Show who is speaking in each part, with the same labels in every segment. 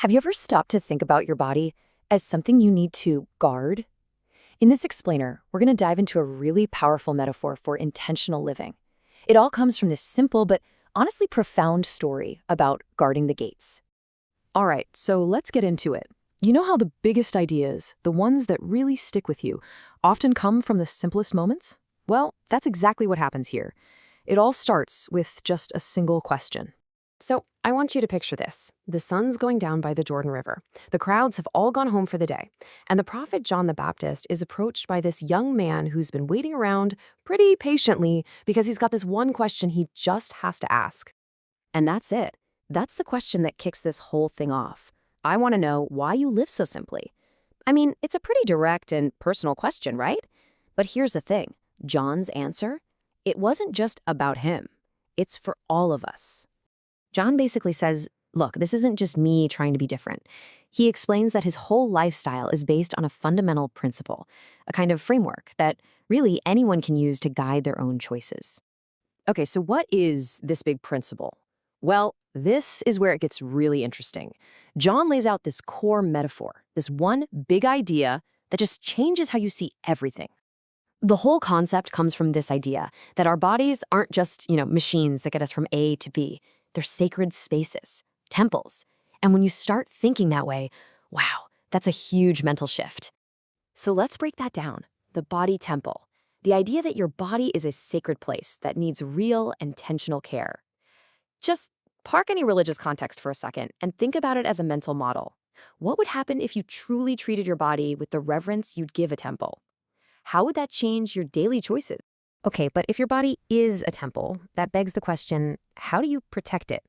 Speaker 1: Have you ever stopped to think about your body as something you need to guard? In this explainer, we're going to dive into a really powerful metaphor for intentional living. It all comes from this simple but honestly profound story about guarding the gates.
Speaker 2: All right, so let's get into it. You know how the biggest ideas, the ones that really stick with you, often come from the simplest moments? Well, that's exactly what happens here. It all starts with just a single question. So I want you to picture this. The sun's going down by the Jordan River. The crowds have all gone home for the day. And the prophet John the Baptist is approached by this young man who's been waiting around pretty patiently because he's got this one question he just has to ask.
Speaker 1: And that's it. That's the question that kicks this whole thing off. I want to know why you live so simply. I mean, it's a pretty direct and personal question, right? But here's the thing. John's answer? It wasn't just about him. It's for all of us. John basically says, look, this isn't just me trying to be different. He explains that his whole lifestyle is based on a fundamental principle, a kind of framework that really anyone can use to guide their own choices.
Speaker 2: Okay, so what is this big principle? Well, this is where it gets really interesting. John lays out this core metaphor, this one big idea that just changes how you see everything.
Speaker 1: The whole concept comes from this idea that our bodies aren't just, machines that get us from A to B. They're sacred spaces, temples. And when you start thinking that way, wow, that's a huge mental shift. So let's break that down. The body temple. The idea that your body is a sacred place that needs real, intentional care. Just park any religious context for a second and think about it as a mental model. What would happen if you truly treated your body with the reverence you'd give a temple? How would that change your daily choices? Okay, but if your body is a temple, that begs the question, how do you protect it?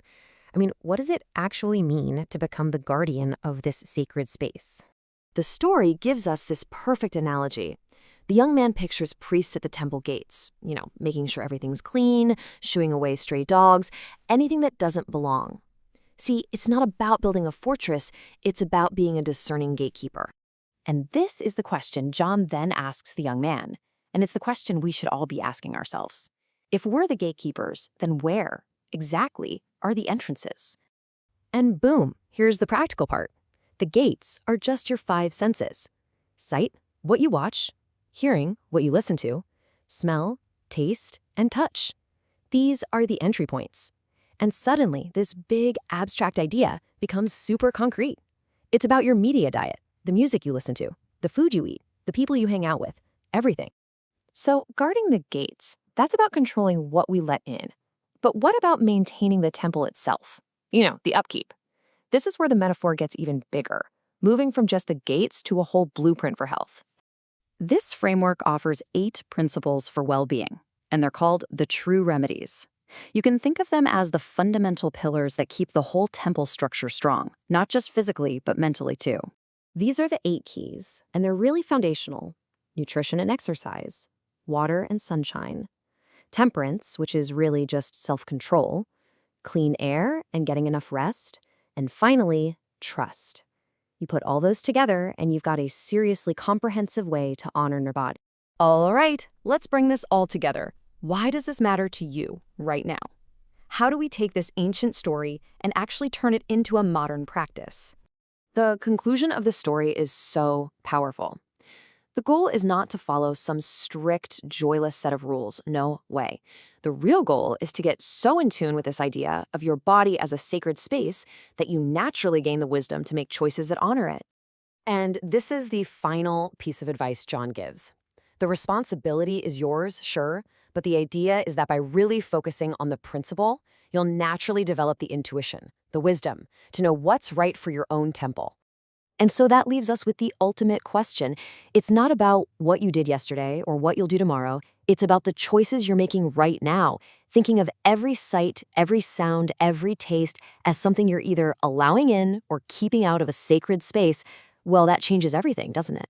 Speaker 1: I mean, what does it actually mean to become the guardian of this sacred space? The story gives us this perfect analogy. The young man pictures priests at the temple gates, making sure everything's clean, shooing away stray dogs, anything that doesn't belong. See, it's not about building a fortress, it's about being a discerning gatekeeper. And this is the question John then asks the young man. And it's the question we should all be asking ourselves. If we're the gatekeepers, then where, exactly, are the entrances? And boom, here's the practical part. The gates are just your 5 senses. Sight, what you watch, hearing, what you listen to, smell, taste, and touch. These are the entry points. And suddenly, this big abstract idea becomes super concrete. It's about your media diet, the music you listen to, the food you eat, the people you hang out with, everything. So guarding the gates, that's about controlling what we let in. But what about maintaining the temple itself? The upkeep. This is where the metaphor gets even bigger, moving from just the gates to a whole blueprint for health. This framework offers 8 principles for well-being, and they're called the true remedies. You can think of them as the fundamental pillars that keep the whole temple structure strong, not just physically, but mentally too. These are the 8 keys, and they're really foundational. Nutrition and exercise, water and sunshine, temperance, which is really just self-control, clean air and getting enough rest, and finally, trust. You put all those together and you've got a seriously comprehensive way to honor your body. All right, let's bring this all together. Why does this matter to you right now? How do we take this ancient story and actually turn it into a modern practice? The conclusion of the story is so powerful. The goal is not to follow some strict, joyless set of rules. No way. The real goal is to get so in tune with this idea of your body as a sacred space that you naturally gain the wisdom to make choices that honor it. And this is the final piece of advice John gives. The responsibility is yours, sure, but the idea is that by really focusing on the principle, you'll naturally develop the intuition, the wisdom, to know what's right for your own temple. And so that leaves us with the ultimate question. It's not about what you did yesterday or what you'll do tomorrow. It's about the choices you're making right now, thinking of every sight, every sound, every taste as something you're either allowing in or keeping out of a sacred space. Well, that changes everything, doesn't it?